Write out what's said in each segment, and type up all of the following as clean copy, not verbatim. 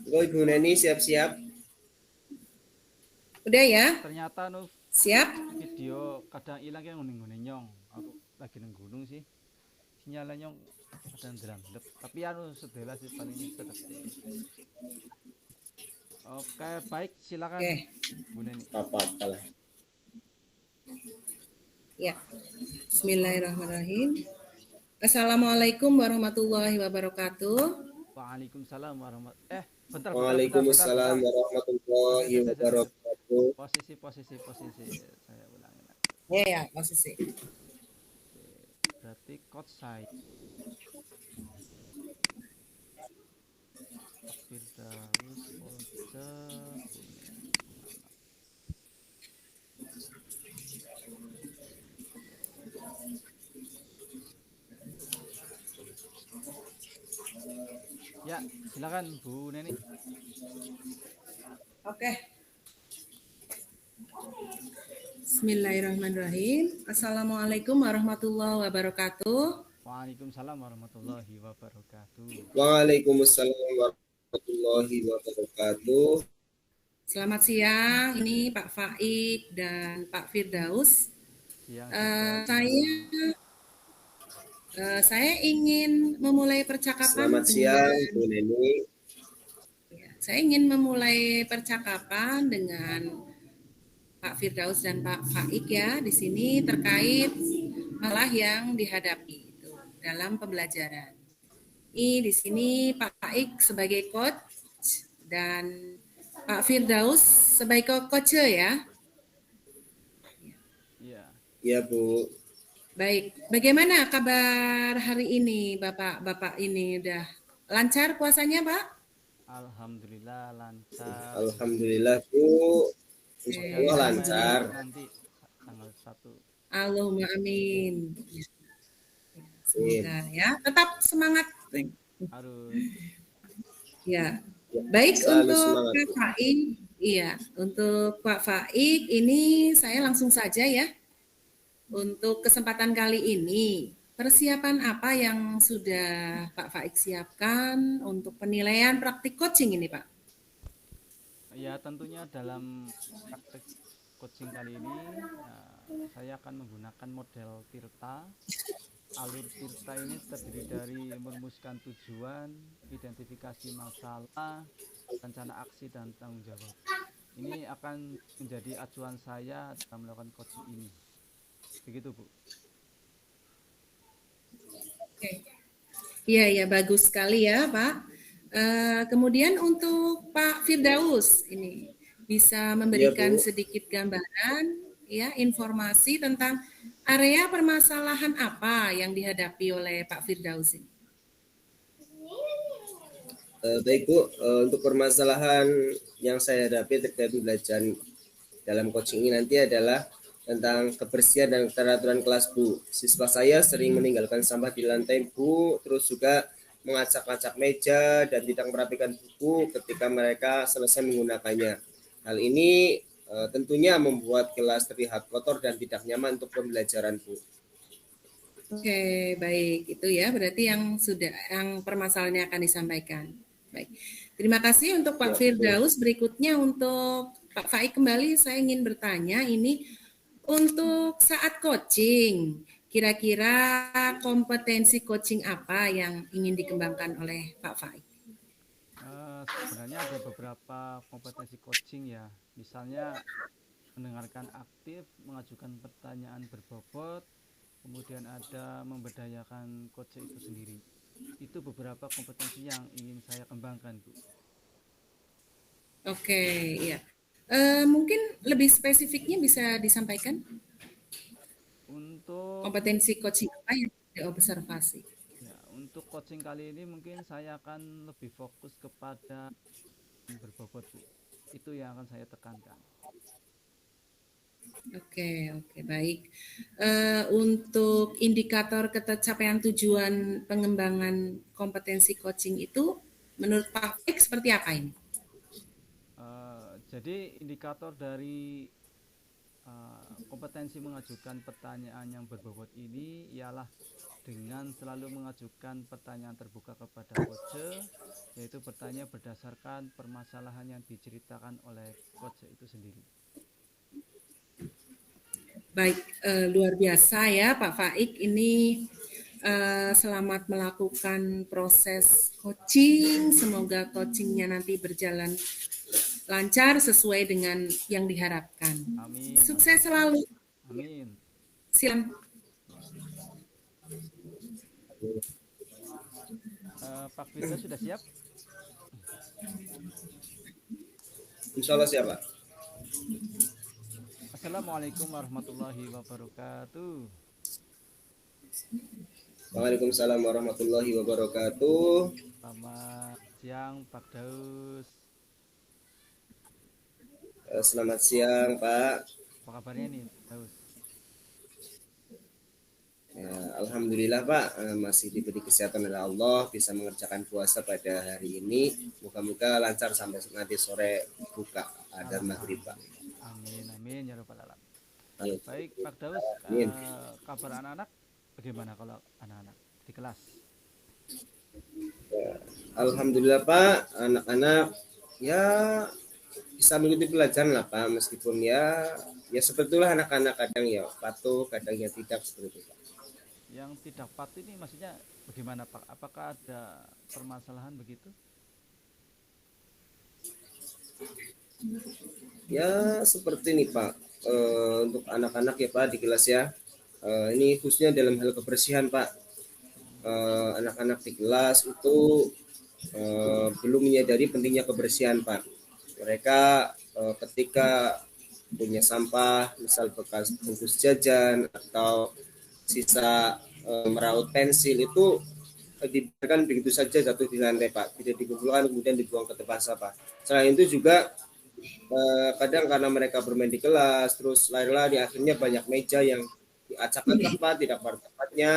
Ibu Neni siap-siap. Udah ya? Ternyata Siap? video kadang hilang yang nguning nyong. Aku lagi neng gunung sih. Sinyalnya nyong kadang drandep. Tapi sedela sih paling tetap sih. Oke, baik, silakan Oke. Bu Neni. Apa-apa lah. Ya. Bismillahirrahmanirrahim. Assalamualaikum warahmatullahi wabarakatuh. Waalaikumsalam warahmatullahi. Bentar. Waalaikumsalam warahmatullahi wabarakatuh. Posisi. Saya ulangi lagi. Ya, posisi. Oke, berarti coach saya Pak Firdaus Oce Kuning. Ya, silakan Bu Neni. Oke. Bismillahirrahmanirrahim. Assalamualaikum warahmatullahi wabarakatuh. Waalaikumsalam warahmatullahi wabarakatuh. Waalaikumsalam warahmatullahi wabarakatuh. Selamat siang, ini Pak Faik dan Pak Firdaus. Siang. Saya ingin memulai percakapan. Selamat siang, Bu Neni. Saya ingin memulai percakapan dengan Pak Firdaus dan Pak Faik ya di sini terkait masalah yang dihadapi itu dalam pembelajaran. Ini di sini Pak Faik sebagai coach dan Pak Firdaus sebagai coach ya. Iya. Iya, Bu. Baik, bagaimana kabar hari ini Bapak ini udah lancar puasanya, Pak? Alhamdulillah lancar. Alhamdulillah, Bu. Insyaallah lancar. Nanti tanggal 1. Allahumma amin. Semoga ya, tetap semangat. Harus. Ya. Baik untuk Pak Faik. Iya, untuk Pak Faik ini saya langsung saja ya. Untuk kesempatan kali ini, persiapan apa yang sudah Pak Faik siapkan untuk penilaian praktik coaching ini, Pak? Ya, tentunya dalam praktik coaching kali ini saya akan menggunakan model Tirta. Alur Tirta ini terdiri dari merumuskan tujuan, identifikasi masalah, rencana aksi, dan tanggung jawab. Ini akan menjadi acuan saya dalam melakukan coaching ini. Begitu, Bu. Oke. Iya, bagus sekali ya, Pak. Kemudian untuk Pak Firdaus ini bisa memberikan sedikit gambaran ya informasi tentang area permasalahan apa yang dihadapi oleh Pak Firdaus ini. Baik Bu, untuk permasalahan yang saya hadapi terkait pembelajaran dalam coaching ini nanti adalah tentang kebersihan dan keteraturan kelas Bu. Siswa saya sering meninggalkan sampah di lantai Bu, terus juga mengacak-acak meja dan tidak merapikan buku ketika mereka selesai menggunakannya. Hal ini tentunya membuat kelas terlihat kotor dan tidak nyaman untuk pembelajaran Bu. Oke, baik. Itu ya berarti yang permasalahannya akan disampaikan. Baik. Terima kasih untuk Pak Firdaus. Berikutnya untuk Pak Faik kembali saya ingin bertanya ini untuk saat coaching, kira-kira kompetensi coaching apa yang ingin dikembangkan oleh Pak Faik? Sebenarnya ada beberapa kompetensi coaching ya. Misalnya mendengarkan aktif, mengajukan pertanyaan berbobot, kemudian ada memberdayakan coach itu sendiri. Itu beberapa kompetensi yang ingin saya kembangkan, Bu. Oke, iya. Mungkin lebih spesifiknya bisa disampaikan? Untuk kompetensi coaching apa yang diobservasi? Ya, untuk coaching kali ini mungkin saya akan lebih fokus kepada berbobot, Bu. Itu yang akan saya tekankan. Oke, baik. Untuk indikator ketercapaian tujuan pengembangan kompetensi coaching itu menurut Pak Fik seperti apa ini? Jadi indikator dari kompetensi mengajukan pertanyaan yang berbobot ini ialah dengan selalu mengajukan pertanyaan terbuka kepada coach, yaitu bertanya berdasarkan permasalahan yang diceritakan oleh coach itu sendiri. Baik, luar biasa ya Pak Faik. Ini selamat melakukan proses coaching. Semoga coachingnya nanti berjalan lancar sesuai dengan yang diharapkan. Amin. Sukses selalu. Amin. Silakan. Pak Firda sudah siap? Insya Allah siapa? Assalamualaikum warahmatullahi wabarakatuh. Waalaikumsalam warahmatullahi wabarakatuh. Selamat siang Pak Daus. Selamat siang Pak. Apa kabarnya nih Daus? Ya, Alhamdulillah Pak, masih diberi kesehatan oleh Allah, bisa mengerjakan puasa pada hari ini. Moga-moga lancar sampai nanti sore buka ada maghrib Pak. Amin amin ya rabbal alamin. Amin. Baik Pak Daus, Amin. kabar anak-anak bagaimana kalau anak-anak di kelas? Ya, Alhamdulillah Pak, anak-anak ya bisa mengikuti pelajaran lah Pak, meskipun ya sebetulnya anak-anak kadang ya patuh, kadang ya tidak seperti itu Pak. Yang tidak patuh ini maksudnya bagaimana Pak? Apakah ada permasalahan begitu? Ya seperti ini Pak, untuk anak-anak ya Pak di kelas ya, ini khususnya dalam hal kebersihan Pak. Anak-anak di kelas itu belum menyadari pentingnya kebersihan Pak. Mereka ketika punya sampah, misal bekas bungkus jajan atau sisa meraut pensil itu dibiarkan begitu saja jatuh di lantai Pak, tidak dikumpulkan kemudian dibuang ke tempat sampah. Selain itu juga kadang karena mereka bermain di kelas, terus lari-lari akhirnya banyak meja yang diacak-acak Pak, tidak pada tempatnya.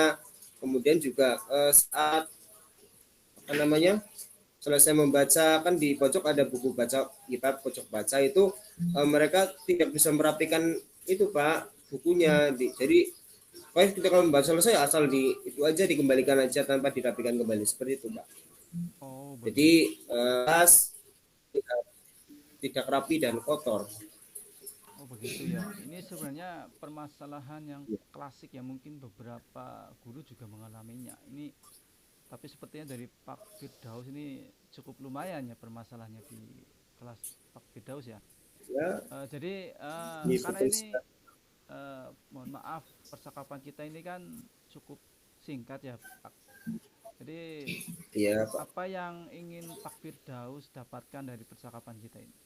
Kemudian juga saat selesai membaca kan di pojok ada buku baca kita pojok baca itu mereka tidak bisa merapikan itu Pak bukunya. Jadi ketika membaca selesai asal itu aja dikembalikan aja tanpa dirapikan kembali seperti itu Pak. Oh, Jadi kelas tidak rapi dan kotor. oh begitu ya. Ini sebenarnya permasalahan yang klasik ya, mungkin beberapa guru juga mengalaminya. Ini tapi sepertinya dari Pak Firdaus ini cukup lumayan ya permasalahannya di kelas Pak Firdaus ya. Ya, Jadi karena betul ini mohon maaf percakapan kita ini kan cukup singkat ya Pak. Jadi iya Pak. apa yang ingin Pak Firdaus dapatkan dari percakapan kita ini?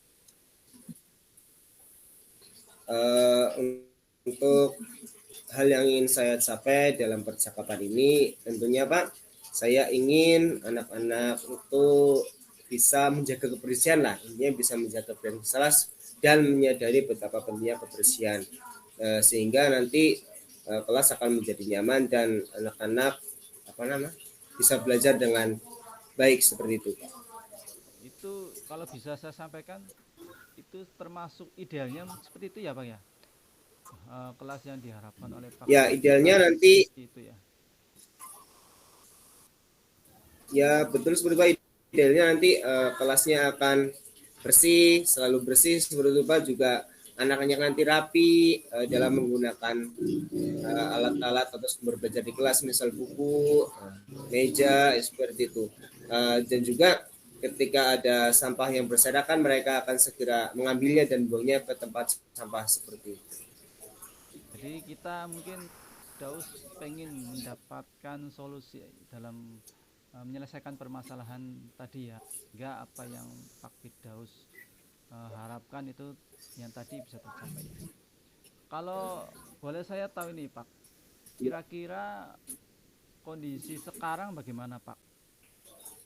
Untuk hal yang ingin saya capai dalam percakapan ini tentunya Pak, saya ingin anak-anak itu bisa menjaga kebersihan lah, intinya bisa menjaga kebersihan dan menyadari betapa pentingnya kebersihan, sehingga nanti kelas akan menjadi nyaman dan anak-anak bisa belajar dengan baik seperti itu. Itu kalau bisa saya sampaikan itu termasuk idealnya seperti itu ya Pak ya. Kelas yang diharapkan oleh Pak Ya idealnya nanti itu ya. Ya betul seperti Pak, idealnya nanti kelasnya akan bersih, selalu bersih seperti itu Pak, juga anak-anak nanti rapi dalam menggunakan alat-alat atau sumber belajar di kelas, misal buku, meja, seperti itu. Dan juga ketika ada sampah yang berserakan, mereka akan segera mengambilnya dan buangnya ke tempat sampah seperti itu. Jadi kita mungkin Daus pengen mendapatkan solusi dalam menyelesaikan permasalahan tadi ya, sehingga apa yang Pak Firdaus harapkan itu yang tadi bisa tercapai. Kalau boleh saya tahu ini Pak, kira-kira kondisi sekarang bagaimana Pak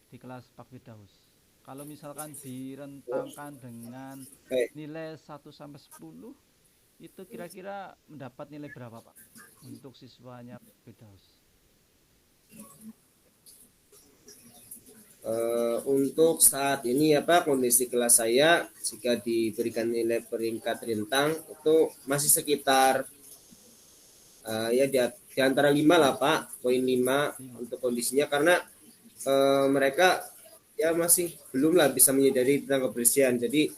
di kelas Pak Firdaus? Kalau misalkan direntangkan dengan nilai 1 sampai 10, itu kira-kira mendapat nilai berapa Pak untuk siswanya Firdaus? Untuk saat ini ya Pak, kondisi kelas saya jika diberikan nilai peringkat rintang itu masih sekitar Ya di antara 5 lah Pak, poin 5 5. untuk kondisinya, karena mereka ya masih belum lah bisa menyadari tentang kebersihan. Jadi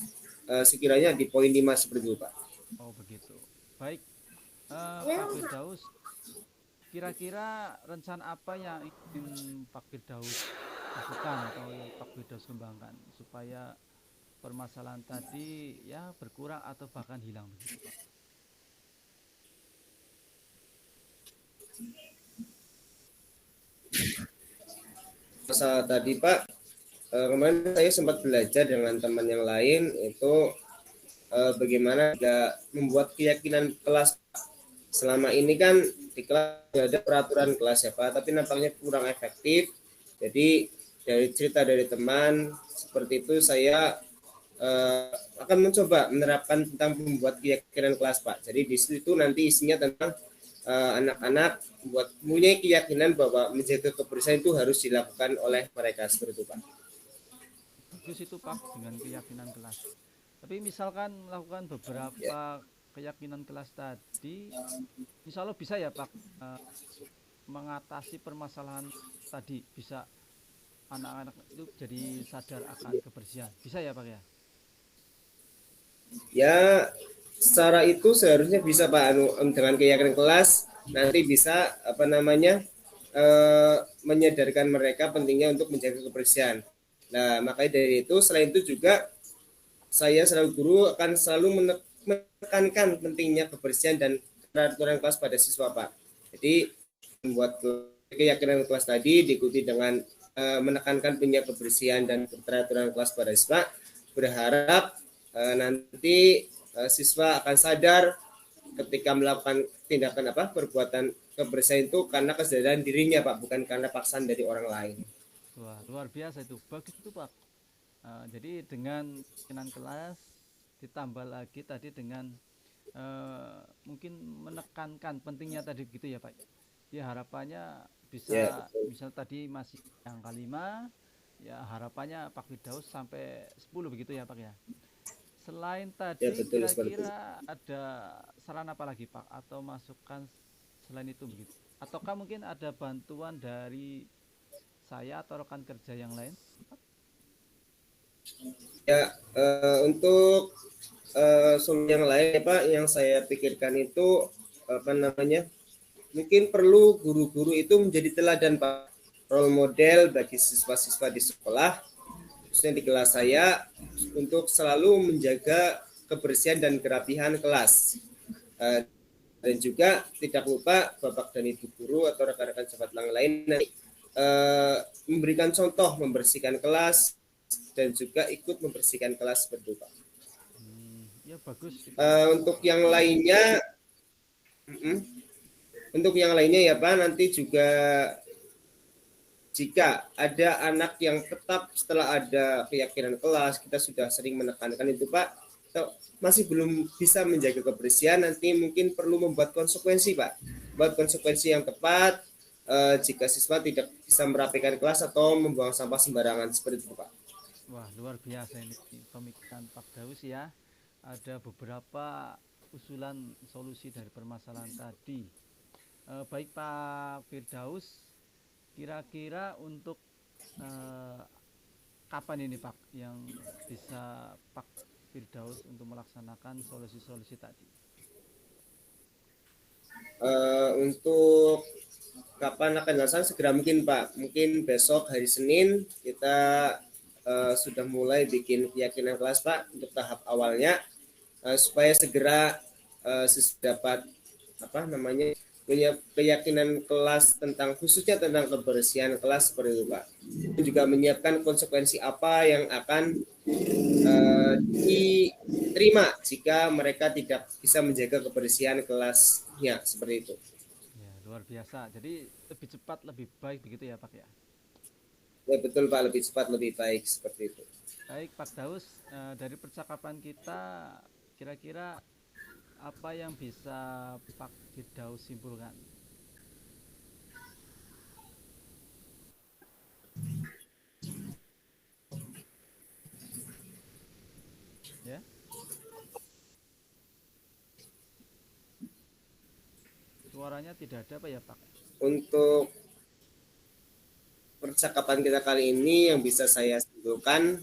sekiranya di poin 5 seperti itu Pak. Oh begitu. Baik, Pak Firdaus, kira-kira rencana apa yang ingin Pak Firdaus lakukan atau Pak Firdaus kembangkan supaya permasalahan tadi ya berkurang atau bahkan hilang begitu Pak? Masa tadi Pak, kemarin saya sempat belajar dengan teman yang lain itu bagaimana tidak membuat keyakinan kelas. Selama ini kan di kelas ada peraturan kelas ya Pak, tapi nampaknya kurang efektif. Jadi dari cerita dari teman seperti itu, saya akan mencoba menerapkan tentang membuat keyakinan kelas Pak. Jadi di situ nanti isinya tentang anak-anak buat punya keyakinan bahwa menjaga kebersihan itu harus dilakukan oleh mereka seperti itu Pak. Bagus itu Pak dengan keyakinan kelas. Tapi misalkan melakukan Ya, beberapa keyakinan kelas tadi, insya Allah bisa ya Pak mengatasi permasalahan tadi, bisa anak-anak itu jadi sadar akan kebersihan. Bisa ya Pak ya? ya secara itu seharusnya bisa Pak, dengan keyakinan kelas nanti bisa apa namanya menyadarkan mereka pentingnya untuk menjaga kebersihan. Nah, makanya dari itu selain itu juga saya selalu guru akan selalu menekankan pentingnya kebersihan dan peraturan kelas pada siswa Pak. Jadi membuat keyakinan kelas tadi diikuti dengan menekankan pentingnya kebersihan dan peraturan kelas pada siswa. Berharap nanti siswa akan sadar ketika melakukan tindakan perbuatan kebersihan itu karena kesadaran dirinya Pak, bukan karena paksaan dari orang lain. Wah, luar biasa itu. Bagus itu Pak. Jadi dengan keyakinan kelas ditambah lagi tadi dengan mungkin menekankan pentingnya tadi gitu ya Pak. Ya harapannya Ya, bisa betul. misal tadi masih angka 5, ya harapannya Pak Firdaus sampai 10 begitu ya Pak ya. Selain Ya, tadi betul seperti itu. kira-kira ada saran apa lagi Pak atau masukan selain itu begitu? Ataukah mungkin ada bantuan dari saya atau rekan kerja yang lain? Ya, untuk solusi yang lain ya Pak, yang saya pikirkan itu apa namanya, mungkin perlu guru-guru itu menjadi teladan Pak, role model bagi siswa-siswa di sekolah, khususnya di kelas saya, untuk selalu menjaga kebersihan dan kerapihan kelas. Eh, dan juga tidak lupa Bapak dan Ibu guru atau rekan-rekan sahabat yang lain nanti memberikan contoh membersihkan kelas dan juga ikut membersihkan kelas seperti itu Pak. Ya bagus itu. Untuk yang lainnya, untuk yang lainnya ya Pak, nanti juga jika ada anak yang tetap setelah ada keyakinan kelas, kita sudah sering menekankan itu Pak, masih belum bisa menjaga kebersihan, nanti mungkin perlu membuat konsekuensi Pak, buat konsekuensi yang tepat jika siswa tidak bisa merapikan kelas atau membuang sampah sembarangan seperti itu Pak. Wah, luar biasa ini pemikiran Pak Daus ya. Ada beberapa usulan solusi dari permasalahan tadi. Baik Pak Firdaus, kira-kira untuk eh, kapan ini Pak yang bisa Pak Firdaus untuk melaksanakan solusi-solusi tadi? Untuk kapan akan dilaksanakan segera mungkin Pak, mungkin besok hari Senin kita sudah mulai bikin keyakinan kelas Pak untuk tahap awalnya, supaya segera dapat apa namanya punya keyakinan kelas tentang khususnya tentang kebersihan kelas seperti itu Pak. Dan juga menyiapkan konsekuensi apa yang akan diterima jika mereka tidak bisa menjaga kebersihan kelasnya seperti itu. Ya, luar biasa. Jadi lebih cepat, lebih baik begitu ya Pak ya. Ya betul Pak, lebih cepat lebih baik seperti itu. Baik Pak Daus, dari percakapan kita kira-kira apa yang bisa Pak Firdaus simpulkan? Ya, suaranya tidak ada apa ya Pak? Untuk percakapan kita kali ini yang bisa saya simpulkan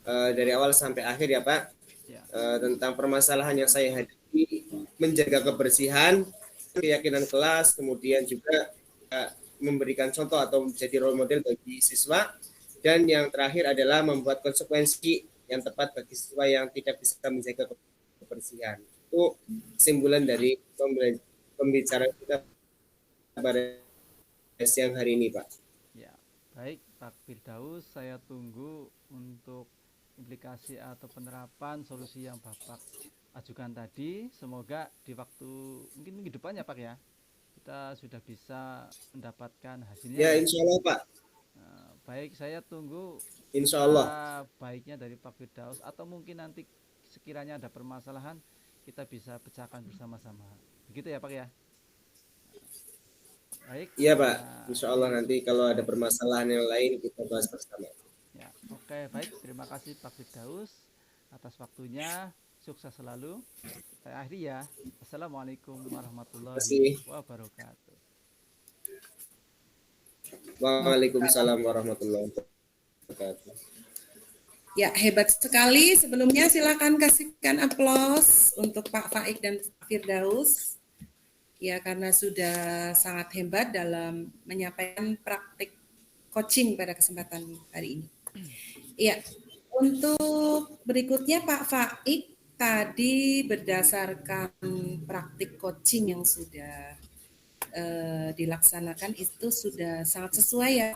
dari awal sampai akhir ya Pak, Ya, tentang permasalahan yang saya hadapi, menjaga kebersihan, keyakinan kelas, kemudian juga memberikan contoh atau menjadi role model bagi siswa, dan yang terakhir adalah membuat konsekuensi yang tepat bagi siswa yang tidak bisa menjaga kebersihan. Itu kesimpulan dari pembicaraan kita pada siang hari ini, Pak. ya. Baik Pak Firdaus, saya tunggu untuk implikasi atau penerapan solusi yang Bapak ajukan tadi. Semoga di waktu mungkin minggu depan ya Pak ya, kita sudah bisa mendapatkan hasilnya Ya, ya. insya Allah, Pak. Baik, saya tunggu Insya Allah. baiknya dari Pak Firdaus, atau mungkin nanti sekiranya ada permasalahan kita bisa pecahkan bersama-sama. Begitu ya Pak ya. Baik. Iya, Pak. Insya Allah nanti kalau ada Baik. permasalahan yang lain kita bahas bersama. Ya, oke, baik. Terima kasih Pak Firdaus atas waktunya. Sukses selalu. Saya akhiri ya. Assalamualaikum warahmatullahi wabarakatuh. Waalaikumsalam warahmatullahi wabarakatuh. Ya, hebat sekali. Sebelumnya silakan kasihkan aplaus untuk Pak Faik dan Pak Firdaus. Ya, karena sudah sangat hebat dalam menyampaikan praktik coaching pada kesempatan hari ini. Ya, untuk berikutnya Pak Faik tadi berdasarkan praktik coaching yang sudah dilaksanakan itu sudah sangat sesuai ya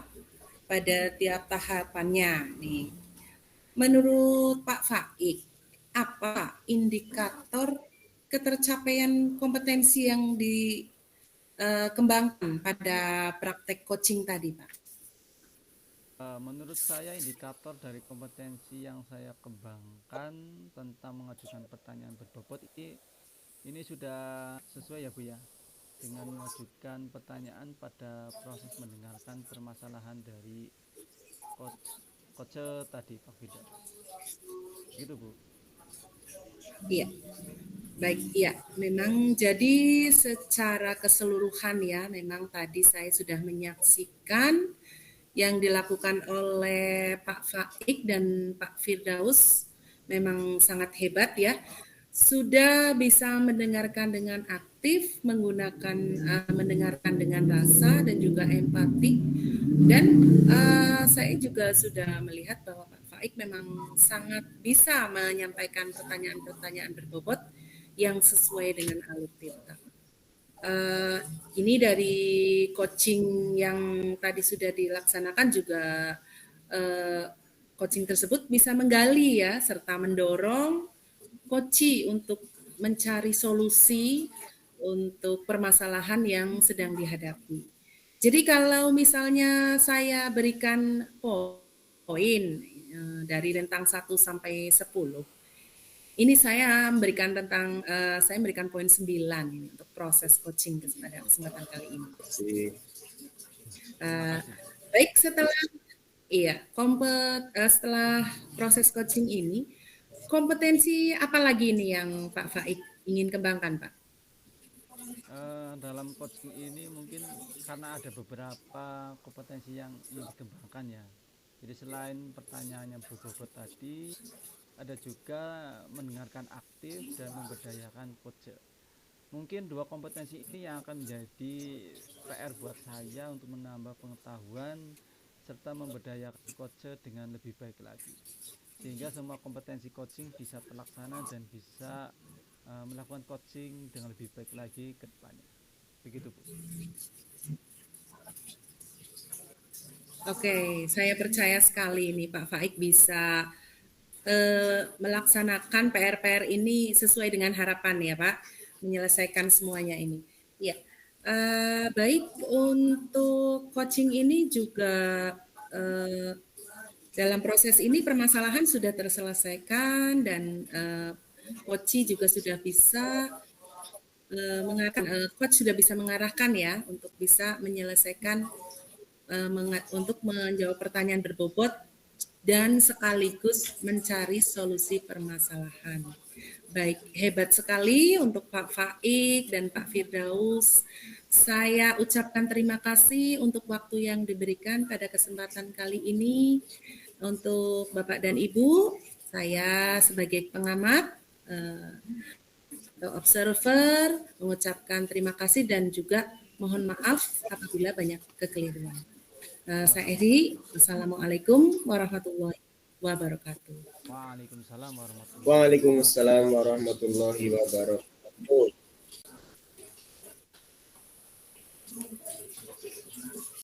pada tiap tahapannya nih. Menurut Pak Faik, apa indikator ketercapaian kompetensi yang dikembangkan pada praktek coaching tadi, Pak? Menurut saya indikator dari kompetensi yang saya kembangkan tentang mengajukan pertanyaan berbobot ini sudah sesuai ya Bu ya, dengan mengajukan pertanyaan pada proses mendengarkan permasalahan dari coach tadi Pak Firdaus. Gitu Bu. Iya. Baik, ya, memang jadi secara keseluruhan ya, memang tadi saya sudah menyaksikan yang dilakukan oleh Pak Faik dan Pak Firdaus memang sangat hebat ya. Sudah bisa mendengarkan dengan aktif, mendengarkan dengan rasa dan juga empati. Dan saya juga sudah melihat bahwa Pak Faik memang sangat bisa menyampaikan pertanyaan-pertanyaan berbobot yang sesuai dengan alur tirta. Ini dari coaching yang tadi sudah dilaksanakan juga coaching tersebut bisa menggali ya serta mendorong coach untuk mencari solusi untuk permasalahan yang sedang dihadapi. Jadi kalau misalnya saya berikan poin dari rentang 1 sampai 10, ini saya memberikan saya memberikan poin 9 ini untuk proses coaching pada kesempatan kali ini. Baik, setelah proses coaching ini, kompetensi apa lagi nih yang Pak Faik ingin kembangkan, Pak? Dalam coaching ini mungkin karena ada beberapa kompetensi yang ingin dikembangkan ya. Jadi selain pertanyaan yang berbobot tadi, ada juga mendengarkan aktif dan memberdayakan coach. Mungkin dua kompetensi ini yang akan menjadi PR buat saya untuk menambah pengetahuan serta memberdayakan coach dengan lebih baik lagi. Sehingga semua kompetensi coaching bisa terlaksana dan bisa melakukan coaching dengan lebih baik lagi ke depannya. Begitu Bu. Oke, saya percaya sekali nih Pak Faik bisa melaksanakan PR-PR ini sesuai dengan harapan ya Pak, menyelesaikan semuanya ini. Ya, baik untuk coaching ini juga dalam proses ini permasalahan sudah terselesaikan dan coach juga sudah bisa coach sudah bisa mengarahkan ya untuk bisa menyelesaikan untuk menjawab pertanyaan berbobot dan sekaligus mencari solusi permasalahan. Baik, hebat sekali untuk Pak Faik dan Pak Firdaus. Saya ucapkan terima kasih untuk waktu yang diberikan pada kesempatan kali ini. Untuk Bapak dan Ibu, saya sebagai pengamat atau observer mengucapkan terima kasih dan juga mohon maaf apabila banyak kekeliruan. Saya Eri, Assalamualaikum warahmatullahi wabarakatuh. Waalaikumsalam warahmatullahi wabarakatuh. Waalaikumsalam warahmatullahi wabarakatuh.